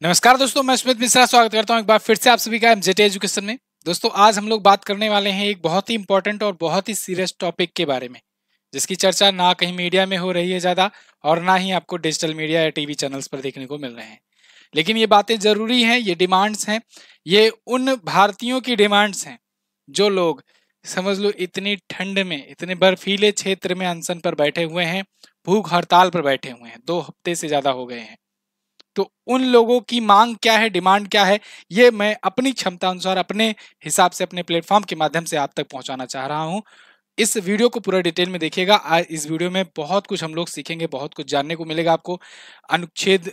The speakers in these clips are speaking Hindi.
नमस्कार दोस्तों, मैं स्मित मिश्रा स्वागत करता हूं एक बार फिर से आप सभी का एमजेटी एजुकेशन में। दोस्तों, आज हम लोग बात करने वाले हैं एक बहुत ही इंपॉर्टेंट और बहुत ही सीरियस टॉपिक के बारे में, जिसकी चर्चा ना कहीं मीडिया में हो रही है ज़्यादा और ना ही आपको डिजिटल मीडिया या टीवी चैनल्स पर देखने को मिल रहे हैं। लेकिन ये बातें ज़रूरी हैं, ये डिमांड्स हैं, ये उन भारतीयों की डिमांड्स हैं जो लोग समझ लो इतनी ठंड में, इतने बर्फीले क्षेत्र में अनशन पर बैठे हुए हैं, भूख हड़ताल पर बैठे हुए हैं, 2 हफ्ते से ज़्यादा हो गए हैं। तो उन लोगों की मांग क्या है, डिमांड क्या है, ये मैं अपनी क्षमता अनुसार अपने हिसाब से अपने प्लेटफॉर्म के माध्यम से आप तक पहुंचाना चाह रहा हूं। इस वीडियो को पूरा डिटेल में देखिएगा। आज इस वीडियो में बहुत कुछ हम लोग सीखेंगे, बहुत कुछ जानने को मिलेगा आपको। अनुच्छेद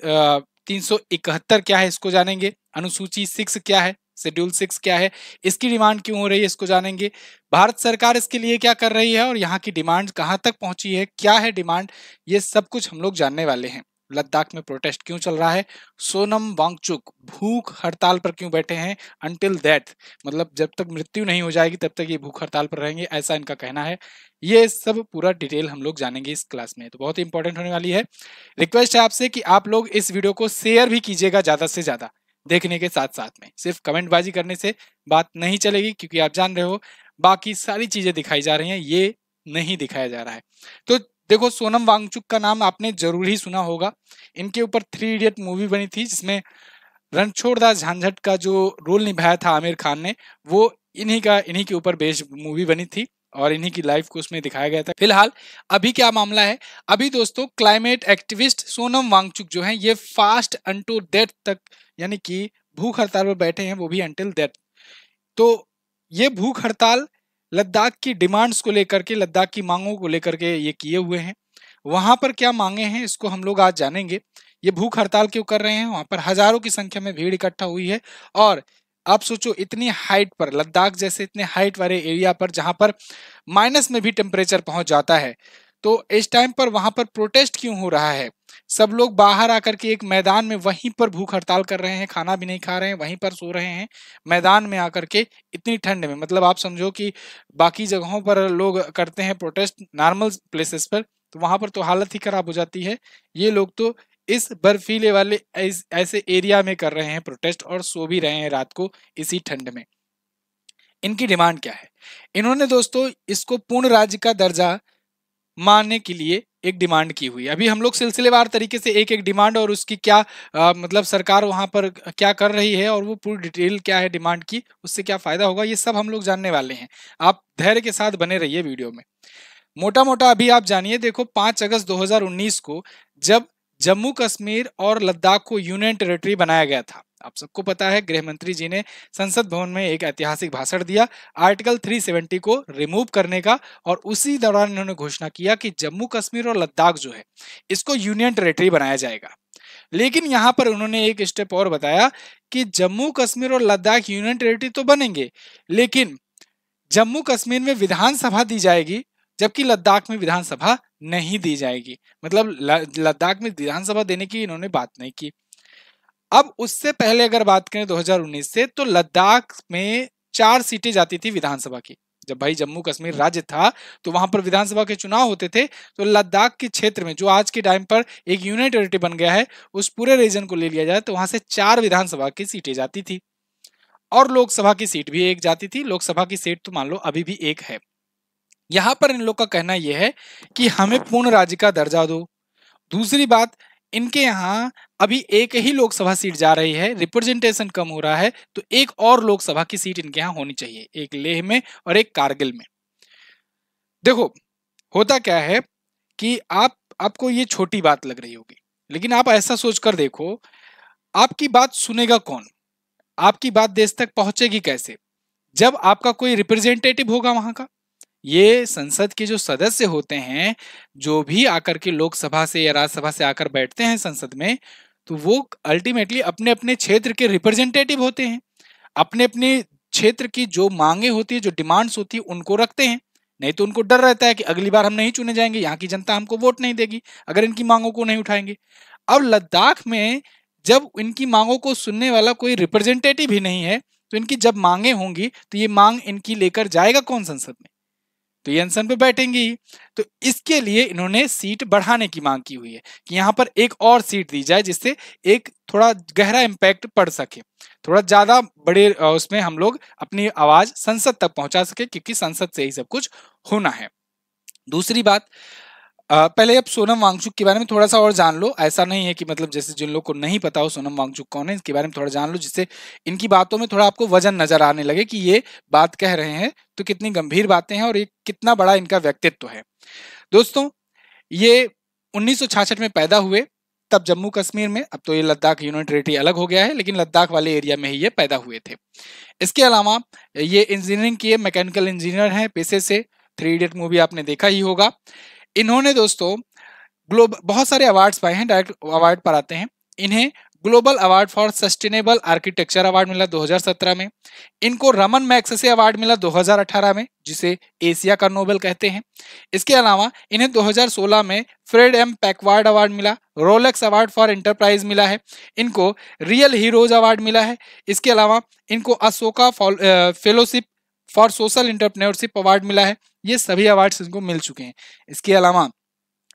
371 क्या है, इसको जानेंगे। अनुसूची 6 क्या है, शेड्यूल 6 क्या है, इसकी डिमांड क्यों हो रही है, इसको जानेंगे। भारत सरकार इसके लिए क्या कर रही है और यहाँ की डिमांड कहाँ तक पहुंची है, क्या है डिमांड, ये सब कुछ हम लोग जानने वाले हैं। लद्दाख में प्रोटेस्ट क्यों चल रहा है, सोनम वांगचुक भूख हड़ताल पर क्यों बैठे हैं, अनटिल डेथ, मतलब जब तक मृत्यु नहीं हो जाएगी तब तक ये भूख हड़ताल पर रहेंगे, ऐसा इनका कहना है। ये सब पूरा डिटेल हम लोग जानेंगे इस क्लास में, तो बहुत ही इंपॉर्टेंट होने वाली है। रिक्वेस्ट है आपसे कि आप लोग इस वीडियो को शेयर भी कीजिएगा ज्यादा से ज्यादा, देखने के साथ साथ में सिर्फ कमेंटबाजी करने से बात नहीं चलेगी, क्योंकि आप जान रहे हो बाकी सारी चीजें दिखाई जा रही हैं, ये नहीं दिखाया जा रहा है। तो देखो, सोनम वांगचुक का नाम आपने जरूर ही सुना होगा। इनके ऊपर 3 इडियट मूवी बनी थी, जिसमें रणछोड़ दास झांझट का जो रोल निभाया था आमिर खान ने, वो इन्हीं के ऊपर बेस्ड मूवी बनी थी और इन्हीं की लाइफ को उसमें दिखाया गया था। फिलहाल अभी क्या मामला है, अभी दोस्तों क्लाइमेट एक्टिविस्ट सोनम वांगचुक जो है, ये फास्ट अनटू डेथ तक, यानी कि भूख हड़ताल पर बैठे हैं, वो भी अनटिल डेथ। तो ये भूख हड़ताल लद्दाख की डिमांड्स को लेकर के, लद्दाख की मांगों को लेकर के ये किए हुए हैं। वहां पर क्या मांगे हैं, इसको हम लोग आज जानेंगे। ये भूख हड़ताल क्यों कर रहे हैं, वहां पर हजारों की संख्या में भीड़ इकट्ठा हुई है। और आप सोचो, इतनी हाइट पर, लद्दाख जैसे इतने हाइट वाले एरिया पर, जहां पर माइनस में भी टेम्परेचर पहुंच जाता है, तो इस टाइम पर वहां पर प्रोटेस्ट क्यों हो रहा है। सब लोग बाहर आकर के एक मैदान में वहीं पर भूख हड़ताल कर रहे हैं, खाना भी नहीं खा रहे हैं, वहीं पर सो रहे हैं मैदान में आकर के, इतनी ठंड में। मतलब आप समझो कि बाकी जगहों पर लोग करते हैं प्रोटेस्ट नॉर्मल प्लेसेस पर, तो वहां पर तो हालत ही खराब हो जाती है। ये लोग तो इस बर्फीले वाले ऐसे एरिया में कर रहे हैं प्रोटेस्ट और सो भी रहे हैं रात को इसी ठंड में। इनकी डिमांड क्या है, इन्होंने दोस्तों इसको पूर्ण राज्य का दर्जा मानने के लिए एक डिमांड की हुई है। अभी हम लोग सिलसिलेवार तरीके से एक एक डिमांड और उसकी क्या मतलब सरकार वहां पर क्या कर रही है और वो पूरी डिटेल क्या है डिमांड की, उससे क्या फायदा होगा, ये सब हम लोग जानने वाले हैं। आप धैर्य के साथ बने रहिए वीडियो में। मोटा मोटा अभी आप जानिए, देखो 5 अगस्त 2019 को जब जम्मू कश्मीर और लद्दाख को यूनियन टेरिटरी बनाया गया था, आप सबको पता है, गृह मंत्री जी ने संसद भवन में एक ऐतिहासिक भाषण दिया आर्टिकल 370 को रिमूव करने का, और उसी दौरान इन्होंने घोषणा किया कि जम्मू कश्मीर और लद्दाख जो है, इसको यूनियन टेरिटरी बनाया जाएगा। लेकिन यहां पर उन्होंने एक स्टेप और बताया कि जम्मू कश्मीर और लद्दाख यूनियन टेरिटरी तो बनेंगे, लेकिन जम्मू कश्मीर में विधानसभा दी जाएगी, जबकि लद्दाख में विधानसभा नहीं दी जाएगी। मतलब लद्दाख में विधानसभा देने की इन्होंने बात नहीं की। अब उससे पहले अगर बात करें 2019 से, तो लद्दाख में 4 सीटें जाती थी विधानसभा की। जब भाई जम्मू कश्मीर राज्य था तो वहां पर विधानसभा के चुनाव होते थे, तो लद्दाख के क्षेत्र में जो आज के टाइम पर एक यूनियन टेरिटरी बन गया है, उस पूरे रीजन को ले लिया जाए तो वहां से 4 विधानसभा की सीटें जाती थी और लोकसभा की सीट भी एक जाती थी। लोकसभा की सीट तो मान लो अभी भी एक है। यहां पर इन लोग का कहना यह है कि हमें पूर्ण राज्य का दर्जा दो। दूसरी बात, इनके यहाँ अभी एक ही लोकसभा सीट जा रही है, रिप्रेजेंटेशन कम हो रहा है, तो एक और लोकसभा की सीट इनके यहाँ होनी चाहिए, एक लेह में और एक कारगिल में। देखो, होता क्या है कि आपको ये छोटी बात लग रही होगी, लेकिन आप ऐसा सोचकर देखो, आपकी बात सुनेगा कौन, आपकी बात देश तक पहुंचेगी कैसे, जब आपका कोई रिप्रेजेंटेटिव होगा वहां का। ये संसद के जो सदस्य होते हैं, जो भी आकर के लोकसभा से या राज्यसभा से आकर बैठते हैं संसद में, तो वो अल्टीमेटली अपने अपने क्षेत्र के रिप्रेजेंटेटिव होते हैं। अपने अपने क्षेत्र की जो मांगे होती है, जो डिमांड्स होती है, उनको रखते हैं। नहीं तो उनको डर रहता है कि अगली बार हम नहीं चुने जाएंगे, यहाँ की जनता हमको वोट नहीं देगी अगर इनकी मांगों को नहीं उठाएंगे। अब लद्दाख में जब इनकी मांगों को सुनने वाला कोई रिप्रेजेंटेटिव ही नहीं है, तो इनकी जब मांगे होंगी तो ये मांग इनकी लेकर जाएगा कौन संसद में। तो ये अनशन पे बैठेंगी ही। तो इसके लिए इन्होंने सीट बढ़ाने की मांग की हुई है कि यहाँ पर एक और सीट दी जाए, जिससे एक थोड़ा गहरा इम्पैक्ट पड़ सके, थोड़ा ज्यादा बड़े उसमें हम लोग अपनी आवाज संसद तक पहुंचा सके, क्योंकि संसद से ही सब कुछ होना है। दूसरी बात, पहले अब सोनम वांगचुक के बारे में थोड़ा सा और जान लो। ऐसा नहीं है कि मतलब जैसे जिन लोग को नहीं पता हो सोनम वांगचुक कौन है, इसके बारे में थोड़ा जान लो, जिससे इनकी बातों में थोड़ा आपको वजन नजर आने लगे कि ये बात कह रहे हैं तो कितनी गंभीर बातें हैं और ये कितना बड़ा इनका व्यक्तित्व है। दोस्तों, ये 1966 में पैदा हुए, तब जम्मू कश्मीर में, अब तो ये लद्दाख यूनियन टेरिटरी अलग हो गया है, लेकिन लद्दाख वाले एरिया में ही ये पैदा हुए थे। इसके अलावा ये इंजीनियरिंग किए, मैकेनिकल इंजीनियर हैं पेशे से। 3 इडियट मूवी आपने देखा ही होगा। इन्होंने दोस्तों बहुत सारे अवार्ड्स पाए हैं। डायरेक्ट अवार्ड पर आते हैं। इन्हें global award for sustainable architecture award मिला 2017 में। इनको रमन मैग्सेसे अवार्ड मिला 2018 में, जिसे एशिया का नोबेल कहते हैं। इसके अलावा इन्हें 2016 में फ्रेड एम पैकवार्ड अवार्ड मिला, रोलेक्स अवार्ड फॉर एंटरप्राइज मिला है, इनको रियल हीरोज अवार्ड मिला है। इसके अलावा इनको Ashoka fellowship for social entrepreneurship award मिला है। ये सभी अवार्ड्स इनको मिल चुके हैं। इसके अलावा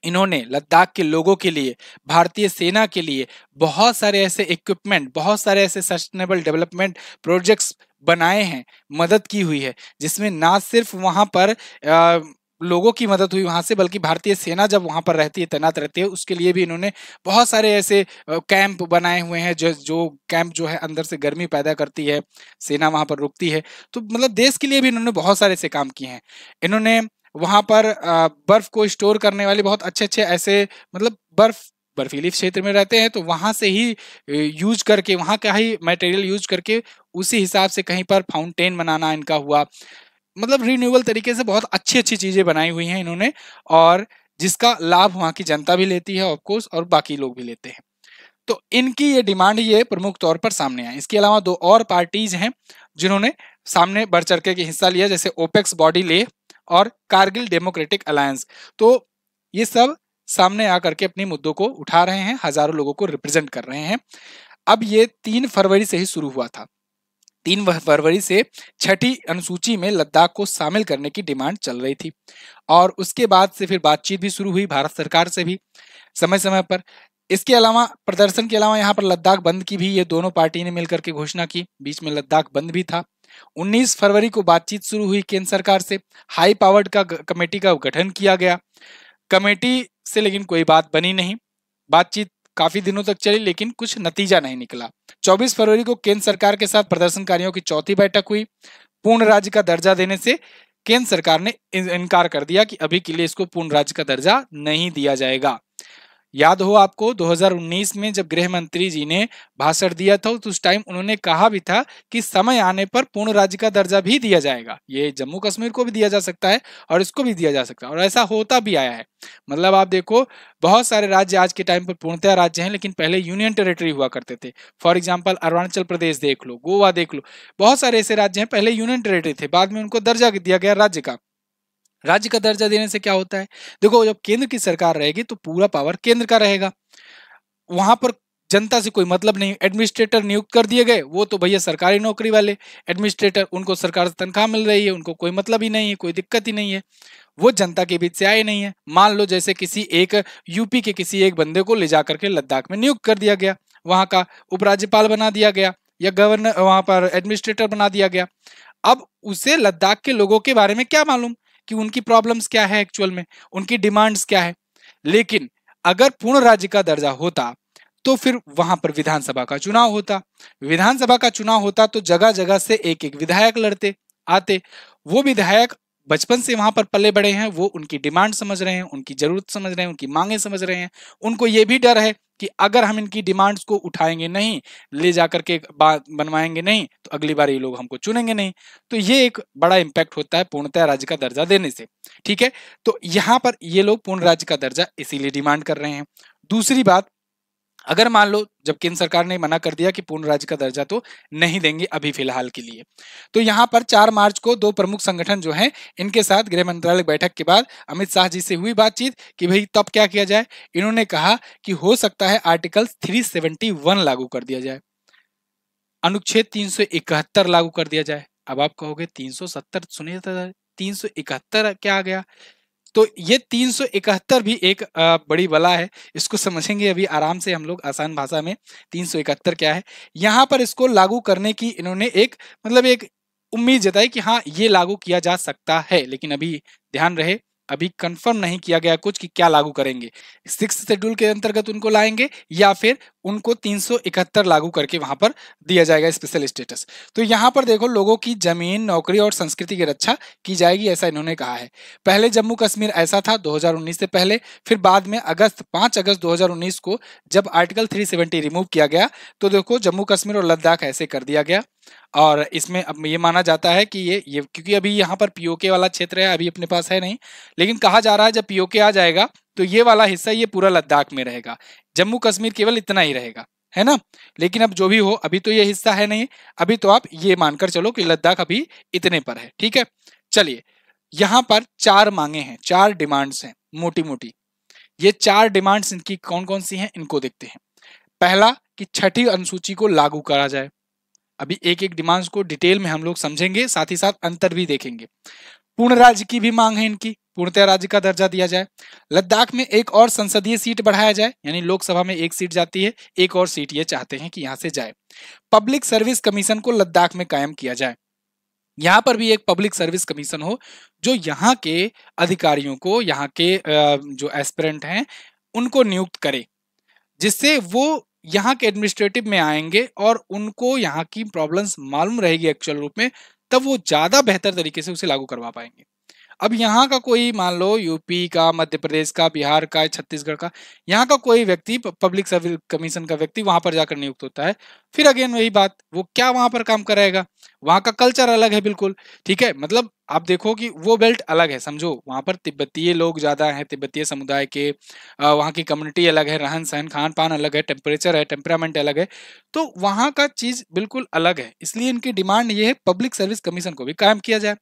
इन्होंने लद्दाख के लोगों के लिए, भारतीय सेना के लिए बहुत सारे ऐसे इक्विपमेंट, बहुत सारे ऐसे सस्टेनेबल डेवलपमेंट प्रोजेक्ट्स बनाए हैं, मदद की हुई है, जिसमें ना सिर्फ वहां पर लोगों की मदद हुई वहां से, बल्कि भारतीय सेना जब वहां पर रहती है, तैनात रहती है, उसके लिए भी इन्होंने बहुत सारे ऐसे कैंप बनाए हुए हैं, जो कैंप जो है अंदर से गर्मी पैदा करती है, सेना वहां पर रुकती है। तो मतलब देश के लिए भी इन्होंने बहुत सारे ऐसे काम किए हैं। इन्होंने वहां पर बर्फ को स्टोर करने वाले बहुत अच्छे अच्छे ऐसे, मतलब बर्फीली क्षेत्र में रहते हैं तो वहां से ही यूज करके, वहां का ही मटेरियल यूज करके उसी हिसाब से कहीं पर फाउंटेन बनाना इनका हुआ। मतलब रिन्यूएबल तरीके से बहुत अच्छी अच्छी चीजें बनाई हुई हैं इन्होंने, और जिसका लाभ वहां की जनता भी लेती है ऑफकोर्स, और बाकी लोग भी लेते हैं। तो इनकी ये डिमांड ये प्रमुख तौर पर सामने आई। इसके अलावा 2 और पार्टीज हैं जिन्होंने सामने बढ़ चढ़ के हिस्सा लिया, जैसे ओपेक्स बॉडी ले और कारगिल डेमोक्रेटिक अलायंस। तो ये सब सामने आकर के अपने मुद्दों को उठा रहे हैं, हजारों लोगों को रिप्रेजेंट कर रहे हैं। अब ये 3 फरवरी से ही शुरू हुआ था। 3 फरवरी से 6ठी अनुसूची में लद्दाख को शामिल करने की डिमांड चल रही थी, और उसके बाद से फिर बातचीत भी शुरू हुई भारत सरकार से भी समय समय पर। इसके अलावा प्रदर्शन के अलावा यहाँ पर लद्दाख बंद की भी ये दोनों पार्टी ने मिलकर के घोषणा की। बीच में लद्दाख बंद भी था। 19 फरवरी को बातचीत शुरू हुई केंद्र सरकार से। हाई पावर्ड का कमेटी का गठन किया गया। कमेटी से लेकिन कोई बात बनी नहीं। बातचीत काफी दिनों तक चली, लेकिन कुछ नतीजा नहीं निकला। 24 फरवरी को केंद्र सरकार के साथ प्रदर्शनकारियों की चौथी बैठक हुई। पूर्ण राज्य का दर्जा देने से केंद्र सरकार ने इनकार कर दिया कि अभी के लिए इसको पूर्ण राज्य का दर्जा नहीं दिया जाएगा। याद हो आपको 2019 में जब गृह मंत्री जी ने भाषण दिया था, तो उस टाइम उन्होंने कहा भी था कि समय आने पर पूर्ण राज्य का दर्जा भी दिया जाएगा। ये जम्मू कश्मीर को भी दिया जा सकता है और इसको भी दिया जा सकता है, और ऐसा होता भी आया है। मतलब आप देखो, बहुत सारे राज्य आज के टाइम पर पूर्णतः राज्य हैं, लेकिन पहले यूनियन टेरिटरी हुआ करते थे। फॉर एग्जाम्पल अरुणाचल प्रदेश देख लो, गोवा देख लो, बहुत सारे ऐसे राज्य हैं पहले यूनियन टेरिटरी थे, बाद में उनको दर्जा दिया गया राज्य का। राज्य का दर्जा देने से क्या होता है, देखो जब केंद्र की सरकार रहेगी तो पूरा पावर केंद्र का रहेगा। वहां पर जनता से कोई मतलब नहीं। एडमिनिस्ट्रेटर नियुक्त कर दिए गए, वो तो भैया सरकारी नौकरी वाले एडमिनिस्ट्रेटर, उनको सरकार से तनख्वाह मिल रही है, उनको कोई मतलब ही नहीं है, कोई दिक्कत ही नहीं है, वो जनता के बीच से आए नहीं है। मान लो जैसे किसी एक यूपी के किसी एक बंदे को ले जाकर के लद्दाख में नियुक्त कर दिया गया, वहां का उपराज्यपाल बना दिया गया, या गवर्नर, वहां पर एडमिनिस्ट्रेटर बना दिया गया। अब उसे लद्दाख के लोगों के बारे में क्या मालूम कि उनकी प्रॉब्लम्स क्या है, एक्चुअल में उनकी डिमांड्स क्या है। लेकिन अगर पूर्ण राज्य का दर्जा होता तो फिर वहां पर विधानसभा का चुनाव होता। विधानसभा का चुनाव होता तो जगह जगह से एक एक विधायक लड़ते आते। वो विधायक बचपन से वहां पर पले बड़े हैं, वो उनकी डिमांड समझ रहे हैं, उनकी जरूरत समझ रहे हैं, उनकी मांगे समझ रहे हैं। उनको ये भी डर है कि अगर हम इनकी डिमांड्स को उठाएंगे नहीं, ले जाकर के बात बनवाएंगे नहीं, तो अगली बार ये लोग हमको चुनेंगे नहीं। तो ये एक बड़ा इंपैक्ट होता है पूर्णतः राज्य का दर्जा देने से। ठीक है, तो यहाँ पर ये लोग पूर्ण राज्य का दर्जा इसीलिए डिमांड कर रहे हैं। दूसरी बात, अगर मान लो जब केंद्र सरकार ने मना कर दिया कि पूर्ण राज्य का दर्जा तो नहीं देंगे अभी फिलहाल के लिए, तो यहाँ पर 4 मार्च को 2 प्रमुख संगठन जो हैं, इनके साथ गृह मंत्रालय बैठक के बाद अमित शाह जी से हुई बातचीत कि भाई तब क्या किया जाए। इन्होंने कहा कि हो सकता है आर्टिकल 371 लागू कर दिया जाए, अनुच्छेद 371 लागू कर दिया जाए। अब आप कहोगे 370 सुनिए, 371 क्या आ गया? तो ये 371 भी एक बड़ी बला है, इसको समझेंगे अभी आराम से हम लोग आसान भाषा में। 371 क्या है, यहाँ पर इसको लागू करने की इन्होंने एक मतलब एक उम्मीद जताई कि हाँ ये लागू किया जा सकता है, लेकिन अभी ध्यान रहे अभी कंफर्म नहीं किया गया कुछ कि क्या लागू करेंगे, 6th शेड्यूल के अंतर्गत उनको लाएंगे या फिर उनको 371 लागू करके वहां पर दिया जाएगा स्पेशल स्टेटस। तो यहाँ पर देखो लोगों की जमीन, नौकरी और संस्कृति की रक्षा की जाएगी, ऐसा इन्होंने कहा है। पहले जम्मू कश्मीर ऐसा था 2019 से पहले, फिर बाद में 5 अगस्त 2019 को जब आर्टिकल 370 रिमूव किया गया तो देखो जम्मू कश्मीर और लद्दाख ऐसे कर दिया गया। और इसमें अब ये माना जाता है कि ये क्योंकि अभी यहाँ पर पीओके वाला क्षेत्र है, अभी अपने पास है नहीं, लेकिन कहा जा रहा है जब पीओके आ जाएगा तो ये वाला हिस्सा ये पूरा लद्दाख में रहेगा, जम्मू कश्मीर केवल इतना ही रहेगा, है ना। लेकिन अब जो भी हो, अभी तो ये हिस्सा है नहीं, अभी तो आप ये मानकर चलो कि लद्दाख अभी इतने पर है, ठीक है। चलिए, यहाँ पर 4 मांगे हैं, 4 डिमांड्स हैं मोटी मोटी। ये 4 डिमांड्स इनकी कौन कौन सी हैं इनको देखते हैं। पहला कि छठी अनुसूची को लागू करा जाए। अभी एक एक डिमांड्स को डिटेल में हम लोग समझेंगे, साथ ही साथ अंतर भी देखेंगे। पूर्ण राज्य की भी मांग है इनकी, पूर्णतः राज्य का दर्जा दिया जाए। लद्दाख में एक और संसदीय सीट बढ़ाया जाए, यानी लोकसभा में एक सीट जाती है, एक और सीट ये चाहते हैं कि यहां से जाए। पब्लिक सर्विस कमीशन को लद्दाख में कायम किया जाए, यहाँ पर भी एक पब्लिक सर्विस कमीशन हो जो यहाँ के अधिकारियों को, यहाँ के जो एस्पिरेंट हैं उनको नियुक्त करे, जिससे वो यहाँ के एडमिनिस्ट्रेटिव में आएंगे और उनको यहाँ की प्रॉब्लम्स मालूम रहेगी एक्चुअल रूप में, तब वो ज्यादा बेहतर तरीके से उसे लागू करवा पाएंगे। अब यहाँ का कोई मान लो यूपी का, मध्य प्रदेश का, बिहार का, छत्तीसगढ़ का, यहाँ का कोई व्यक्ति पब्लिक सर्विस कमीशन का व्यक्ति वहां पर जाकर नियुक्त होता है, फिर अगेन वही बात, वो क्या वहां पर काम कराएगा, वहां का कल्चर अलग है बिल्कुल, ठीक है। मतलब आप देखो कि वो बेल्ट अलग है, समझो वहां पर तिब्बतीय लोग ज्यादा हैं, तिब्बतीय समुदाय के, वहां की कम्युनिटी अलग है, रहन सहन खान पान अलग है, टेम्परेचर है, टेम्परामेंट अलग है, तो वहां का चीज बिल्कुल अलग है। इसलिए इनकी डिमांड ये है पब्लिक सर्विस कमीशन को भी कायम किया जाए।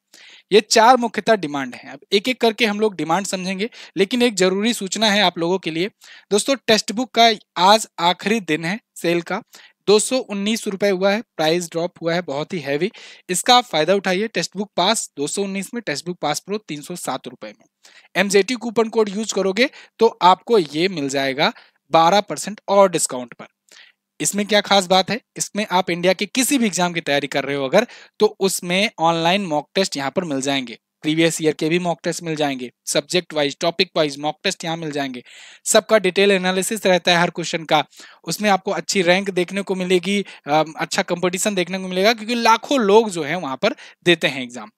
ये 4 मुख्यतः डिमांड है। अब एक एक करके हम लोग डिमांड समझेंगे, लेकिन एक जरूरी सूचना है आप लोगों के लिए दोस्तों, टेक्स्ट बुक का आज आखिरी दिन है सेल का, 219 रुपए हुआ है, प्राइस ड्रॉप हुआ है बहुत ही हैवी, इसका आप फायदा उठाइए। टेक्स्ट बुक पास 219 में, टेक्स्ट बुक पास प्रो 307 रुपए में। एमजेटी कूपन कोड यूज करोगे तो आपको ये मिल जाएगा 12% और डिस्काउंट पर। इसमें क्या खास बात है, इसमें आप इंडिया के किसी भी एग्जाम की तैयारी कर रहे हो अगर, तो उसमें ऑनलाइन मॉक टेस्ट यहाँ पर मिल जाएंगे, प्रीवियस ईयर के भी मॉक टेस्ट मिल जाएंगे, subject wise, topic wise mock test यहाँ मिल जाएंगे, सबका डिटेल एनालिसिस रहता है हर क्वेश्चन का, उसमें आपको अच्छी रैंक देखने को मिलेगी, अच्छा कंपटीशन देखने को मिलेगा, क्योंकि लाखों लोग जो है वहां पर देते हैं एग्जाम।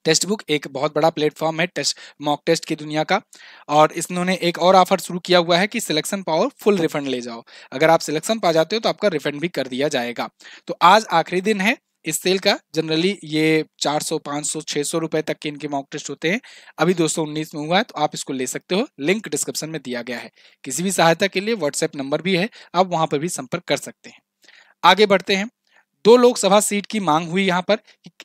टेक्स्ट बुक एक बहुत बड़ा प्लेटफॉर्म है टेस्ट, मॉक टेस्ट की दुनिया का। और इन्होंने एक और ऑफर शुरू किया हुआ है कि सिलेक्शन पावर फुल रिफंड ले जाओ, अगर आप सिलेक्शन पा जाते हो तो आपका रिफंड भी कर दिया जाएगा। तो आज आखिरी दिन है इस सेल का। जनरली ये 400, 500, 600 रुपए तक के इनके मॉक टेस्ट होते हैं, अभी 219 में हुआ है, तो आप इसको ले सकते हो, लिंक डिस्क्रिप्शन में दिया गया है। किसी भी सहायता के लिए व्हाट्सएप नंबर भी है, आप वहां पर भी संपर्क कर सकते हैं। आगे बढ़ते हैं। 2 लोकसभा सीट की मांग हुई यहाँ पर,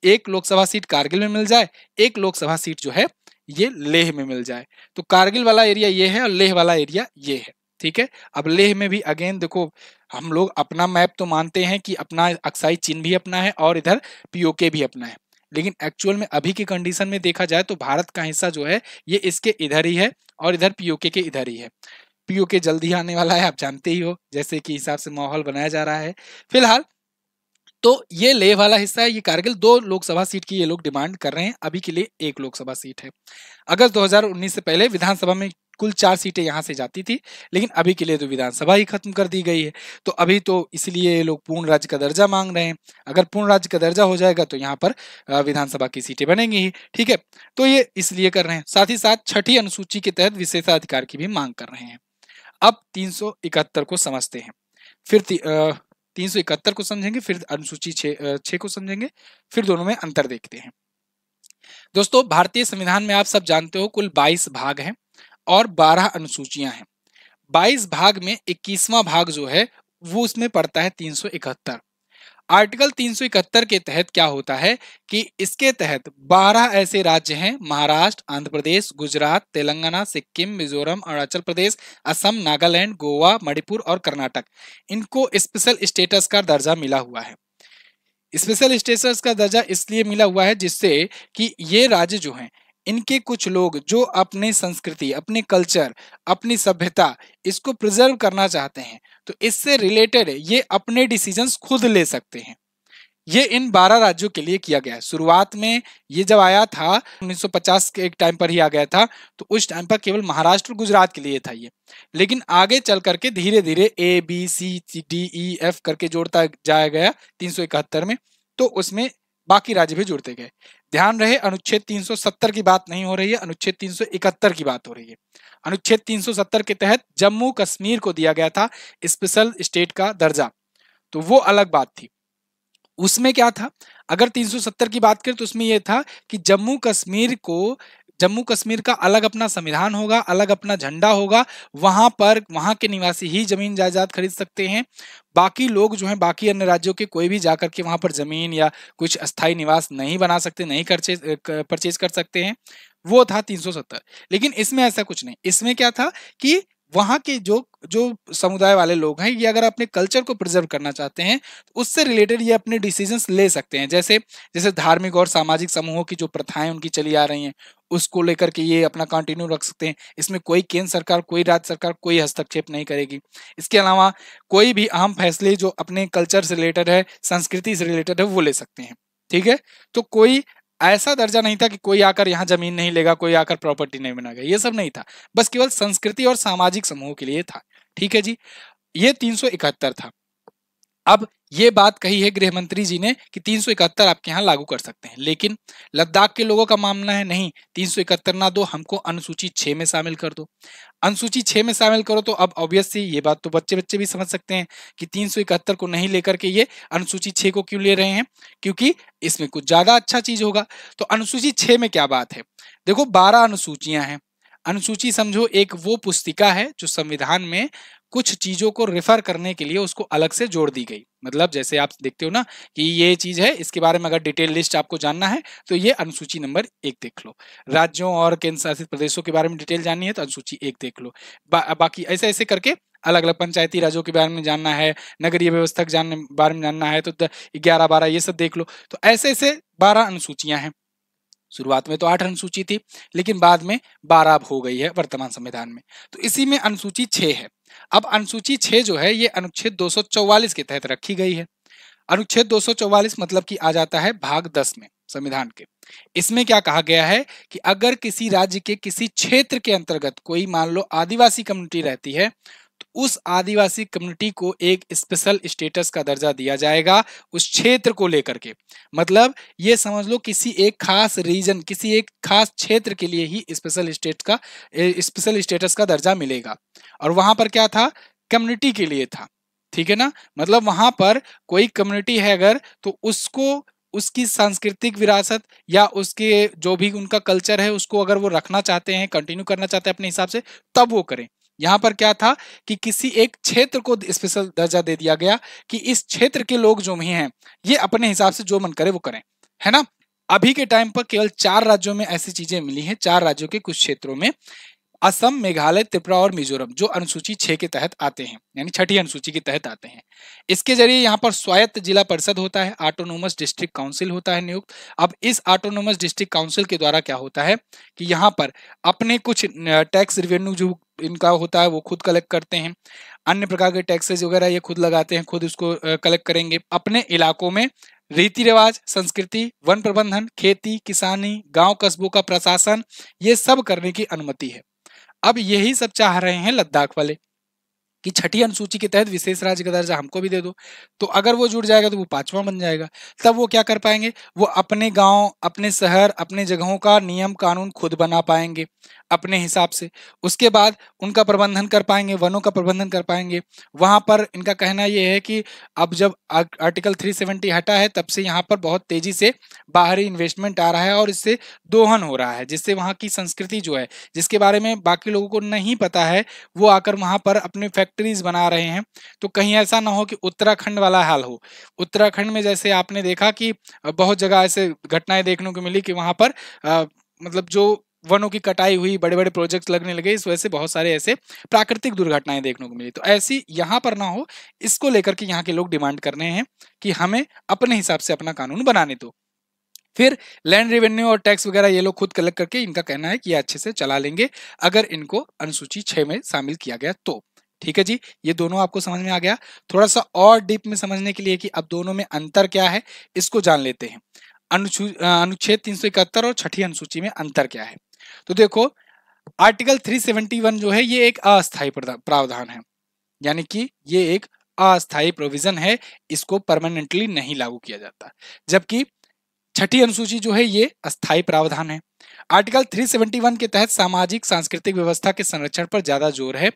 एक लोकसभा सीट कारगिल में मिल जाए, एक लोकसभा सीट जो है ये लेह में मिल जाए। तो कारगिल वाला एरिया ये है और लेह वाला एरिया ये है, ठीक है। अब लेह में भी अगेन देखो, हम लोग अपना मैप तो मानते हैं कि अपना अक्साई चीन भी अपना है और इधर पीओके भी अपना है, लेकिन एक्चुअल में अभी की कंडीशन में देखा जाए तो भारत का हिस्सा जो है ये इसके इधर ही है और इधर पीओके के इधर ही है। पीओके जल्दी आने वाला है, आप जानते ही हो, जैसे कि हिसाब से माहौल बनाया जा रहा है फिलहाल। तो ये लेह वाला हिस्सा है, ये कारगिल। 2 लोकसभा सीट की ये लोग डिमांड कर रहे हैं, अभी के लिए 1 लोकसभा सीट है। अगस्त 2019 से पहले विधानसभा में कुल 4 सीटें यहां से जाती थी, लेकिन अभी के लिए तो विधानसभा ही खत्म कर दी गई है, तो अभी तो इसलिए ये लोग पूर्ण राज्य का दर्जा मांग रहे हैं। अगर पूर्ण राज्य का दर्जा हो जाएगा तो यहाँ पर विधानसभा की सीटें बनेंगी ही, ठीक है। तो ये इसलिए कर रहे हैं। साथ ही साथ छठी अनुसूची के तहत विशेषाधिकार की भी मांग कर रहे हैं। अब 371 को समझते हैं, फिर 371 को समझेंगे, फिर अनुसूची 6 को समझेंगे, फिर दोनों में अंतर देखते हैं। दोस्तों, भारतीय संविधान में आप सब जानते हो कुल 22 भाग हैं और 12 अनुसूचियां हैं। 22 भाग में 21वां भाग जो है वो उसमें पड़ता है 371। आर्टिकल 371 के तहत क्या होता है कि इसके तहत 12 ऐसे राज्य हैं, महाराष्ट्र, आंध्र प्रदेश, गुजरात, तेलंगाना, सिक्किम, मिजोरम, अरुणाचल प्रदेश, असम, नागालैंड, गोवा, मणिपुर और कर्नाटक, इनको स्पेशल स्टेटस का दर्जा मिला हुआ है। स्पेशल स्टेटस का दर्जा इसलिए मिला हुआ है जिससे कि ये राज्य जो हैं इनके कुछ लोग जो अपने संस्कृति, अपने कल्चर, अपनी सभ्यता इसको प्रिजर्व करना चाहते हैं, तो इससे रिलेटेड ये अपने डिसीजंस खुद ले सकते हैं। ये इन 12 राज्यों के लिए किया गया है। शुरुआत में ये जब आया था 1950 के एक टाइम पर ही आ गया था, तो उस टाइम पर केवल महाराष्ट्र गुजरात के लिए था ये, लेकिन आगे चल करके धीरे धीरे A B C D E F करके जोड़ता जाया गया 371 में, तो उसमें बाकी राज्य भी जुड़ते गए। ध्यान रहे अनुच्छेद 370 की बात नहीं हो रही है, अनुच्छेद 371 की बात हो रही है। अनुच्छेद 370 के तहत जम्मू कश्मीर को दिया गया था स्पेशल स्टेट का दर्जा, तो वो अलग बात थी। उसमें क्या था, अगर 370 की बात करें तो उसमें यह था कि जम्मू कश्मीर का अलग अपना संविधान होगा, अलग अपना झंडा होगा, वहां पर वहां के निवासी ही जमीन जायदाद खरीद सकते हैं, बाकी लोग जो हैं बाकी अन्य राज्यों के कोई भी जाकर के वहां पर जमीन या कुछ अस्थायी निवास नहीं बना सकते, नहीं परचेज कर सकते हैं। वो था 370। लेकिन इसमें ऐसा कुछ नहीं, इसमें क्या था कि वहां के जो जो समुदाय वाले लोग हैं ये अगर अपने कल्चर को प्रिजर्व करना चाहते हैं तो उससे रिलेटेड ये अपने डिसीजंस ले सकते हैं। जैसे जैसे धार्मिक और सामाजिक समूहों की जो प्रथाएं उनकी चली आ रही हैं उसको लेकर के ये अपना कंटिन्यू रख सकते हैं। इसमें कोई केंद्र सरकार, कोई राज्य सरकार कोई हस्तक्षेप नहीं करेगी। इसके अलावा कोई भी अहम फैसले जो अपने कल्चर से रिलेटेड है, संस्कृति से रिलेटेड है, वो ले सकते हैं। ठीक है, तो कोई ऐसा दर्जा नहीं था कि कोई आकर यहाँ जमीन नहीं लेगा, कोई आकर प्रॉपर्टी नहीं बनाएगा, ये सब नहीं था, बस केवल संस्कृति और सामाजिक समूह के लिए था। ठीक है जी, ये 371 था। अब ये बात कही है गृह मंत्री जी ने कि 371 आपके यहाँ लागू कर सकते हैं, लेकिन लद्दाख के लोगों का मामला है नहीं, 371 ना दो, हमको अनुसूची 6 में शामिल कर दो। अनुसूची 6 में शामिल करो तो अब ऑब्वियसली ये बात तो बच्चे बच्चे भी समझ सकते हैं कि 371 को नहीं लेकर के ये अनुसूची 6 को क्यों ले रहे हैं, क्योंकि इसमें कुछ ज्यादा अच्छा चीज होगा। तो अनुसूची 6 में क्या बात है, देखो 12 अनुसूचियां हैं। अनुसूची समझो एक वो पुस्तिका है जो संविधान में कुछ चीजों को रेफर करने के लिए उसको अलग से जोड़ दी गई। मतलब जैसे आप देखते हो ना कि ये चीज है, इसके बारे में अगर डिटेल लिस्ट आपको जानना है तो ये अनुसूची नंबर 1 देख लो। राज्यों और केंद्र शासित प्रदेशों के बारे में डिटेल जाननी है तो अनुसूची 1 देख लो। बाकी ऐसे ऐसे करके अलग अलग पंचायती राज्यों के बारे में जानना है, नगरीय व्यवस्था के बारे में जानना है तो 11 12 ये सब देख लो। तो ऐसे ऐसे 12 अनुसूचियां हैं। शुरुआत में तो 8 अनुसूची थी, लेकिन बाद में 12 अब हो गई है वर्तमान संविधान में। तो इसी में अनुसूची 6 है। अब अनुसूची 6 जो है ये अनुच्छेद 244 के तहत रखी गई है। अनुच्छेद 244 मतलब कि आ जाता है भाग 10 में संविधान के। इसमें क्या कहा गया है कि अगर किसी राज्य के किसी क्षेत्र के अंतर्गत कोई मान लो आदिवासी कम्युनिटी रहती है तो उस आदिवासी कम्युनिटी को एक स्पेशल स्टेटस का दर्जा दिया जाएगा उस क्षेत्र को लेकर के। मतलब ये समझ लो किसी एक खास रीजन, किसी एक खास क्षेत्र के लिए ही स्पेशल स्टेटस का दर्जा मिलेगा। और वहां पर क्या था, कम्युनिटी के लिए था। ठीक है ना, मतलब वहां पर कोई कम्युनिटी है अगर तो उसको उसकी सांस्कृतिक विरासत या उसके जो भी उनका कल्चर है उसको अगर वो रखना चाहते हैं, कंटिन्यू करना चाहते हैं अपने हिसाब से, तब वो करें। यहाँ पर क्या था कि किसी एक क्षेत्र को स्पेशल दर्जा दे दिया गया कि इस क्षेत्र के लोग जो भी हैं ये अपने हिसाब से जो मन करे वो करें, है ना। अभी के टाइम पर केवल 4 राज्यों में ऐसी चीजें मिली हैं, 4 राज्यों के कुछ क्षेत्रों में, असम, मेघालय, त्रिपुरा और मिजोरम, जो अनुसूची 6 के तहत आते हैं, यानी छठी अनुसूची के तहत आते हैं। इसके जरिए यहाँ पर स्वायत्त जिला परिषद होता है, ऑटोनोमस डिस्ट्रिक्ट काउंसिल होता है नियुक्त। अब इस ऑटोनोमस डिस्ट्रिक्ट काउंसिल के द्वारा क्या होता है कि यहाँ पर अपने कुछ टैक्स रिवेन्यू जो इनका होता है वो खुद कलेक्ट करते हैं, अन्य प्रकार के टैक्सेस वगैरह ये खुद लगाते हैं, खुद उसको कलेक्ट करेंगे। अपने इलाकों में रीति रिवाज, संस्कृति, वन प्रबंधन, खेती, किसानी, गांव कस्बों का प्रशासन, ये सब करने की अनुमति है। अब यही सब चाह रहे हैं लद्दाख वाले कि छठी अनुसूची के तहत विशेष राज्य का दर्जा हमको भी दे दो। तो अगर वो जुड़ जाएगा तो वो 5वां बन जाएगा। तब वो क्या कर पाएंगे, वो अपने गांव, अपने शहर, अपने जगहों का नियम कानून खुद बना पाएंगे अपने हिसाब से। उसके बाद उनका प्रबंधन कर पाएंगे, वनों का प्रबंधन कर पाएंगे। वहां पर इनका कहना यह है कि अब जब आर्टिकल 370 हटा है तब से यहाँ पर बहुत तेजी से बाहरी इन्वेस्टमेंट आ रहा है और इससे दोहन हो रहा है, जिससे वहाँ की संस्कृति जो है, जिसके बारे में बाकी लोगों को नहीं पता है, वो आकर वहां पर अपने फैक्ट्रीज बना रहे हैं। तो कहीं ऐसा ना हो कि उत्तराखंड वाला हाल हो। उत्तराखंड में जैसे आपने देखा कि बहुत जगह ऐसे घटनाएं देखने को मिली कि वहां पर मतलब जो वनों की कटाई हुई, बड़े बड़े प्रोजेक्ट लगने लगे, इस वजह से बहुत सारे ऐसे प्राकृतिक दुर्घटनाएं देखने को मिली। तो ऐसी यहाँ पर ना हो, इसको लेकर के यहाँ के लोग डिमांड कर रहे हैं कि हमें अपने हिसाब से अपना कानून बनाने दो। फिर लैंड रेवेन्यू और टैक्स वगैरह ये लोग खुद कलेक्ट करके, इनका कहना है कि ये अच्छे से चला लेंगे अगर इनको अनुसूची 6 में शामिल किया गया तो। ठीक है जी, ये दोनों आपको समझ में आ गया। थोड़ा सा और डीप में समझने के लिए कि अब दोनों में अंतर क्या है, इसको जान लेते हैं। अनुच्छेद 371 और छठी अनुसूची में अंतर क्या है। तो देखो, आर्टिकल 371 जो है ये एक अस्थायी प्रावधान है, यानी कि ये एक अस्थायी प्रोविजन है, इसको परमानेंटली नहीं लागू किया जाता। जबकि छठी अनुसूची जो है ये अस्थायी प्रावधान है। आर्टिकल 371 के तहत सामाजिक सांस्कृतिक व्यवस्था के संरक्षण पर ज्यादा जोर है।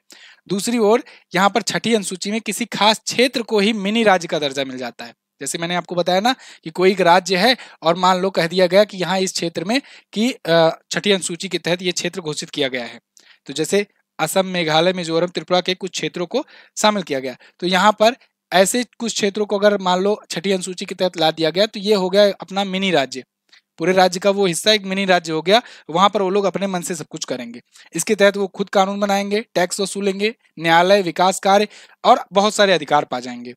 दूसरी ओर यहाँ पर छठी अनुसूची में किसी खास क्षेत्र को ही मिनी राज्य का दर्जा मिल जाता है। जैसे मैंने आपको बताया ना कि कोई एक राज्य है और मान लो कह दिया गया कि यहाँ इस क्षेत्र में कि छठी अनुसूची के तहत ये क्षेत्र घोषित किया गया है। तो जैसे असम, मेघालय, मिजोरम, त्रिपुरा के कुछ क्षेत्रों को शामिल किया गया, तो यहाँ पर ऐसे कुछ क्षेत्रों को अगर मान लो छठी अनुसूची के तहत ला दिया गया तो ये हो गया अपना मिनी राज्य। पूरे राज्य का वो हिस्सा एक मिनी राज्य हो गया, वहां पर वो लोग अपने मन से सब कुछ करेंगे। इसके तहत वो खुद कानून बनाएंगे, टैक्स वसूलेंगे, न्यायालय, विकास कार्य और बहुत सारे अधिकार पा जाएंगे।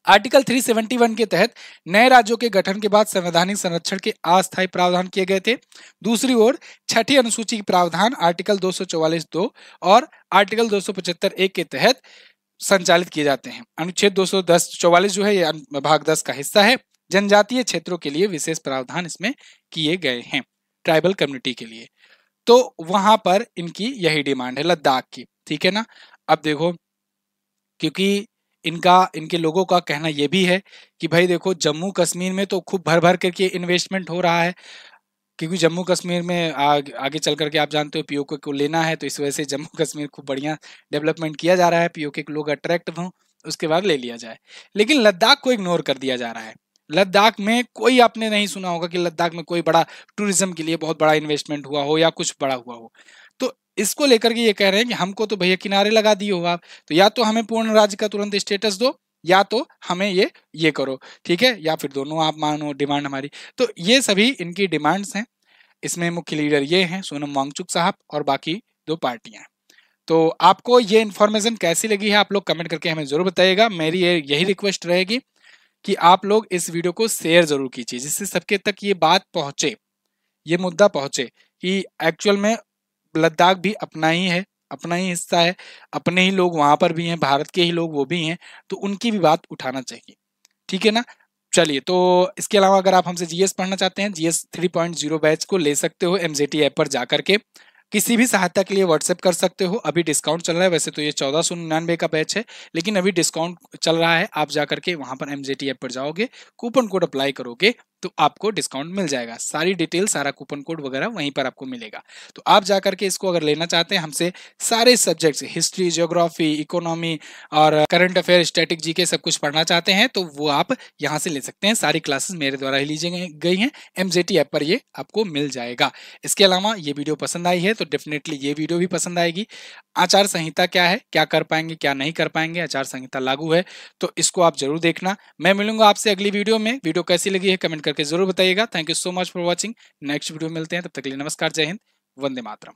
आर्टिकल 371 के तहत नए राज्यों के गठन के बाद संवैधानिक संरक्षण के अस्थायी प्रावधान किए गए थे। दूसरी ओर छठी अनुसूची के प्रावधान आर्टिकल 244(2) और आर्टिकल 275(1) के तहत संचालित किए जाते हैं। अनुच्छेद 244 जो है ये भाग 10 का हिस्सा है। जनजातीय क्षेत्रों के लिए विशेष प्रावधान इसमें किए गए हैं, ट्राइबल कम्युनिटी के लिए। तो वहां पर इनकी यही डिमांड है लद्दाख की। ठीक है ना। अब देखो, क्योंकि इनके लोगों का कहना यह भी है कि भाई देखो, जम्मू कश्मीर में तो खूब भर भर करके इन्वेस्टमेंट हो रहा है, क्योंकि जम्मू कश्मीर में आगे चल करके आप जानते हो पीओके को लेना है, तो इस वजह से जम्मू कश्मीर खूब बढ़िया डेवलपमेंट किया जा रहा है, पीओके के लोग अट्रैक्ट हों, उसके बाद ले लिया जाए। लेकिन लद्दाख को इग्नोर कर दिया जा रहा है। लद्दाख में कोई, आपने नहीं सुना होगा कि लद्दाख में कोई बड़ा टूरिज्म के लिए बहुत बड़ा इन्वेस्टमेंट हुआ हो या कुछ बड़ा हुआ हो। तो इसको लेकर के ये कह रहे हैं कि हमको तो भैया किनारे लगा दिए हो आप, तो या तो हमें पूर्ण राज्य का तुरंत स्टेटस दो, या तो हमें ये करो। ठीक है, या फिर दोनों आप मानो डिमांड हमारी। तो ये सभी इनकी डिमांड्स हैं। इसमें मुख्य लीडर ये हैं सोनम वांगचुक साहब और बाकी 2 पार्टियां। तो आपको ये इन्फॉर्मेशन कैसी लगी है आप लोग कमेंट करके हमें जरूर बताइएगा। मेरी यही रिक्वेस्ट रहेगी कि आप लोग इस वीडियो को शेयर जरूर कीजिए, जिससे सबके तक ये बात पहुंचे, ये मुद्दा पहुंचे कि एक्चुअल में लद्दाख भी अपना ही है, अपना ही हिस्सा है, अपने ही लोग वहां पर भी हैं, भारत के ही लोग वो भी हैं, तो उनकी भी बात उठाना चाहिए। ठीक है ना। चलिए, तो इसके अलावा अगर आप हमसे जीएस पढ़ना चाहते हैं, जीएस 3.0 बैच को ले सकते हो एमजेटी ऐप पर जाकर के। किसी भी सहायता के लिए व्हाट्सएप कर सकते हो। अभी डिस्काउंट चल रहा है, वैसे तो ये 1499 का बैच है, लेकिन अभी डिस्काउंट चल रहा है। आप जाकर के वहां पर एमजेटी ऐप पर जाओगे, कूपन कोड अप्लाई करोगे तो आपको डिस्काउंट मिल जाएगा। सारी डिटेल, सारा कूपन कोड वगैरह वहीं पर आपको मिलेगा। तो आप जाकर के इसको अगर लेना चाहते हैं हमसे, सारे सब्जेक्ट्स हिस्ट्री, ज्योग्राफी, इकोनॉमी और करंट अफेयर, स्टैटिक, जीके सब कुछ पढ़ना चाहते हैं तो वो आप यहाँ से ले सकते हैं। सारी क्लासेस मेरे द्वारा ही ली गई हैं, एमजेटी ऐप पर ये आपको मिल जाएगा। इसके अलावा ये वीडियो पसंद आई है तो डेफिनेटली ये वीडियो भी पसंद आएगी। आचार संहिता क्या है, क्या कर पाएंगे, क्या नहीं कर पाएंगे, आचार संहिता लागू है तो इसको आप जरूर देखना। मैं मिलूंगा आपसे अगली वीडियो में। वीडियो कैसी लगी है कमेंट करके जरूर बताइएगा। Thank you so much for watching. Next video मिलते हैं, तब तक के लिए नमस्कार, जय हिंद, वंदे मातरम।